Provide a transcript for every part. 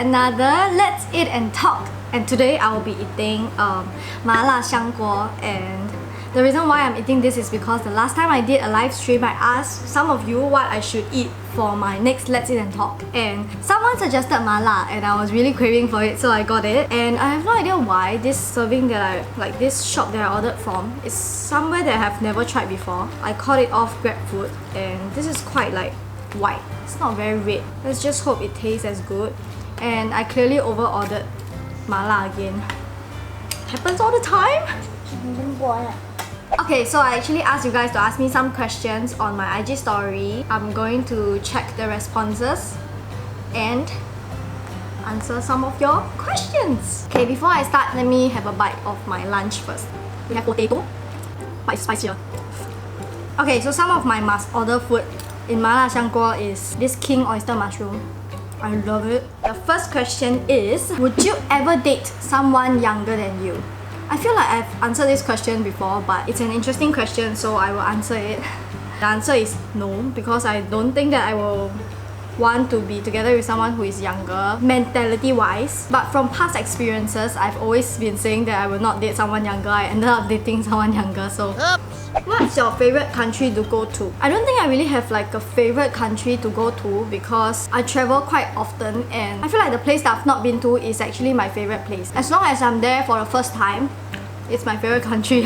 another Let's Eat and Talk. And today I will be eating mala xiangguo, and the reason why I'm eating this is because the last time I did a live stream, I asked some of you what I should eat for my next Let's Eat and Talk, and someone suggested mala and I was really craving for it, so I got it. And I have no idea why this serving this shop that I ordered from is somewhere that I have never tried before. I caught it off GrabFood, and this is quite like white. It's not very red. Let's just hope it tastes as good. And I clearly over ordered mala again. Happens all the time. Okay, so I actually asked you guys to ask me some questions on my IG story. I'm going to check the responses and answer some of your questions. Okay, before I start, let me have a bite of my lunch first. We have potato, but it's spicier. Okay, so some of my must order food in mala xiangguo is this king oyster mushroom. I love it. The first question is, would you ever date someone younger than you? I feel like I've answered this question before, but it's an interesting question, so I will answer it. The answer is no, because I don't think that I will want to be together with someone who is younger, mentality-wise. But from past experiences, I've always been saying that I will not date someone younger. I ended up dating someone younger, so... What's your favorite country to go to? I don't think I really have like a favorite country to go to because I travel quite often, and I feel like the place that I've not been to is actually my favorite place. As long as I'm there for the first time, it's my favorite country.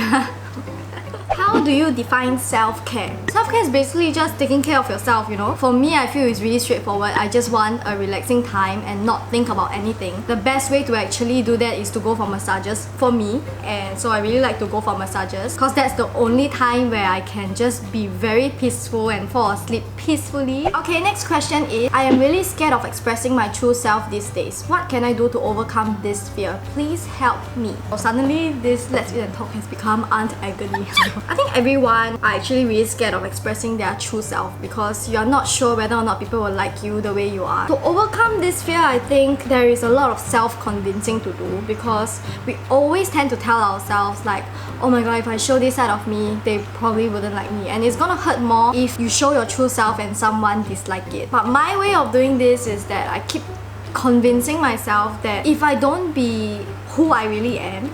How do you define self-care? Self-care is basically just taking care of yourself, you know? For me, I feel it's really straightforward. I just want a relaxing time and not think about anything. The best way to actually do that is to go for massages for me, and so I really like to go for massages because that's the only time where I can just be very peaceful and fall asleep peacefully. Okay, next question is, I am really scared of expressing my true self these days. What can I do to overcome this fear? Please help me. So suddenly, this Let's Eat and Talk has become Aunt Agony. I think everyone are actually really scared of expressing their true self because you are not sure whether or not people will like you the way you are. To overcome this fear, I think there is a lot of self-convincing to do because we always tend to tell ourselves like, oh my god, if I show this side of me, they probably wouldn't like me, and it's gonna hurt more if you show your true self and someone dislike it. But my way of doing this is that I keep convincing myself that if I don't be who I really am,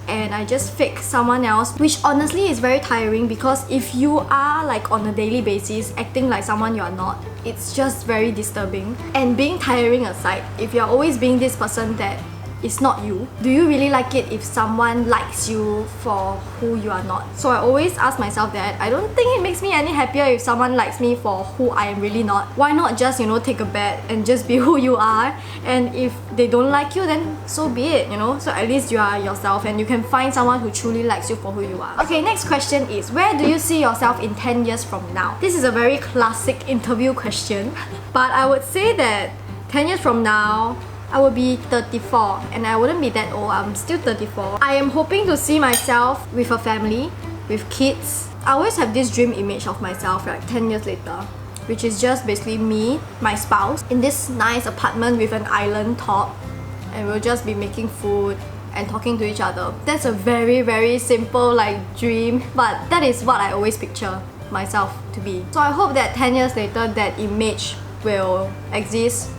and I just fake someone else, which honestly is very tiring because if you are like on a daily basis acting like someone you are not, it's just very disturbing. And being tiring aside, if you're always being this person that is not you, do you really like it if someone likes you for who you are not? So I always ask myself that. I don't think it makes me any happier if someone likes me for who I am really not. Why not just, you know, take a bet and just be who you are, and if they don't like you, then so be it, you know? So at least you are yourself and you can find someone who truly likes you for who you are. Okay, next question is, where do you see yourself in 10 years from now? This is a very classic interview question, but I would say that 10 years from now, I would be 34, and I wouldn't be that old. I'm still 34. I am hoping to see myself with a family, with kids. I always have this dream image of myself like 10 years later, which is just basically me, my spouse, in this nice apartment with an island top, and we'll just be making food and talking to each other. That's a very, very simple like dream, but that is what I always picture myself to be. So I hope that 10 years later that image will exist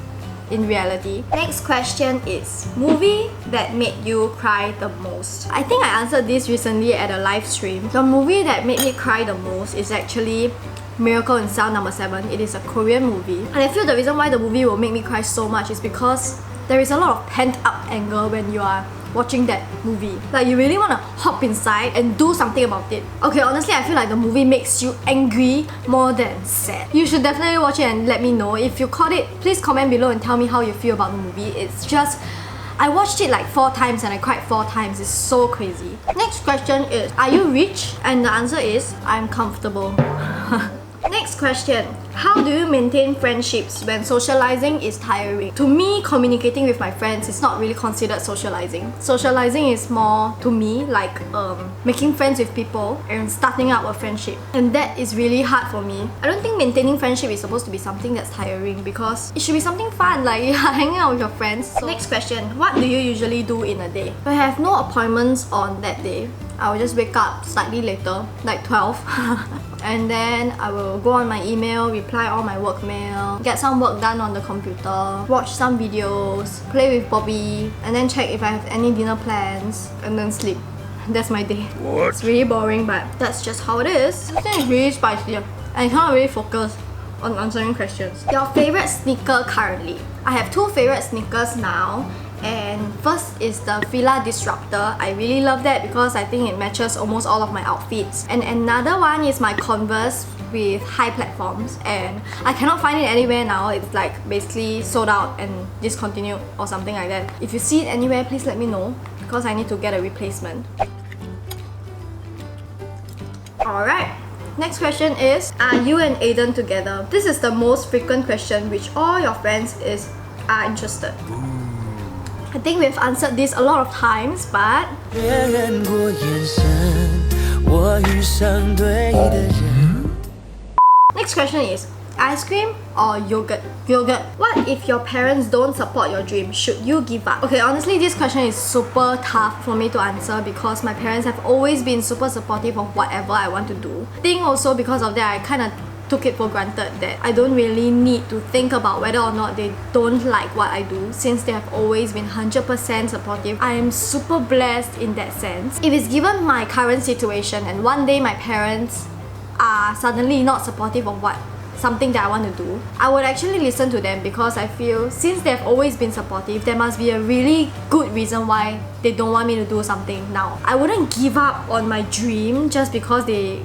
in reality. Next question is, movie that made you cry the most? I think I answered this recently at a live stream. The movie that made me cry the most is actually Miracle in Cell No. 7. It is a Korean movie, and I feel the reason why the movie will make me cry so much is because there is a lot of pent-up anger when you are watching that movie. Like, you really want to hop inside and do something about it. Okay, honestly, I feel like the movie makes you angry more than sad. You should definitely watch it and let me know. If you caught it, please comment below and tell me how you feel about the movie. It's just... I watched it like 4 times and I cried 4 times. It's so crazy. Next question is, are you rich? And the answer is, I'm comfortable. Next question, how do you maintain friendships when socializing is tiring? To me, communicating with my friends is not really considered socializing. Socializing is more, to me, like making friends with people and starting up a friendship. And that is really hard for me. I don't think maintaining friendship is supposed to be something that's tiring because it should be something fun, like you're hanging out with your friends. So next question, what do you usually do in a day? If I have no appointments on that day, I will just wake up slightly later, like 12. And then I will go on my email, reply all my work mail, get some work done on the computer, watch some videos, play with Bobby, and then check if I have any dinner plans, and then sleep. That's my day. What? It's really boring, but that's just how it is. This thing is really spicy, and I can't really focus on answering questions. Your favorite sneaker currently? I have two favorite sneakers now. And first is the Fila Disruptor. I really love that because I think it matches almost all of my outfits. And another one is my Converse with high platforms, and I cannot find it anywhere now. It's like basically sold out and discontinued or something like that. If you see it anywhere, please let me know because I need to get a replacement. Alright, next question is, are you and Aiden together? This is the most frequent question which all your friends are interested. I think we've answered this a lot of times, but next question is, ice cream or yogurt? Yogurt. What if your parents don't support your dream? Should you give up? Okay, honestly, this question is super tough for me to answer because my parents have always been super supportive of whatever I want to do. I think also because of that, I kind of took it for granted that I don't really need to think about whether or not they don't like what I do, since they have always been 100% supportive. I am super blessed in that sense. If it's given my current situation and one day my parents are suddenly not supportive of something that I want to do, I would actually listen to them because I feel since they've always been supportive, there must be a really good reason why they don't want me to do something now. I wouldn't give up on my dream just because they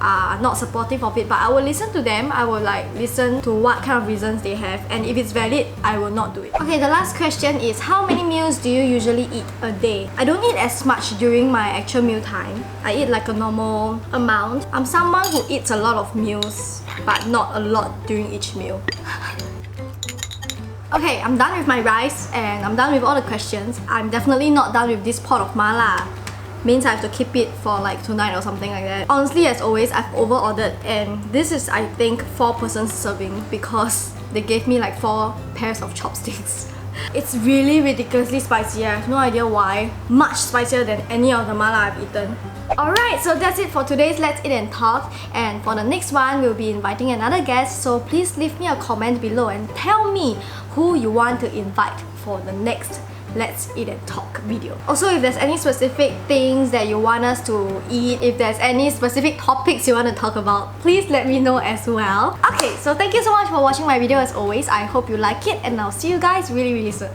are not supportive of it, but I will listen to them. I will listen to what kind of reasons they have, and if it's valid, I will not do it. Okay, the last question is, how many meals do you usually eat a day? I don't eat as much during my actual meal time. I eat like a normal amount. I'm someone who eats a lot of meals, but not a lot during each meal. Okay, I'm done with my rice and I'm done with all the questions. I'm definitely not done with this pot of mala. Means I have to keep it for tonight or something like that. Honestly, as always, I've over ordered, and this is I think 4-person serving because they gave me 4 pairs of chopsticks. It's really ridiculously spicy. I have no idea why. Much spicier than any of the mala I've eaten. Alright, so that's it for today's Let's Eat and Talk, and for the next one, we'll be inviting another guest, so please leave me a comment below and tell me who you want to invite for the next Let's Eat and Talk video. Also, if there's any specific things that you want us to eat, if there's any specific topics you want to talk about, please let me know as well. Okay, so thank you so much for watching my video as always. I hope you like it, and I'll see you guys really soon.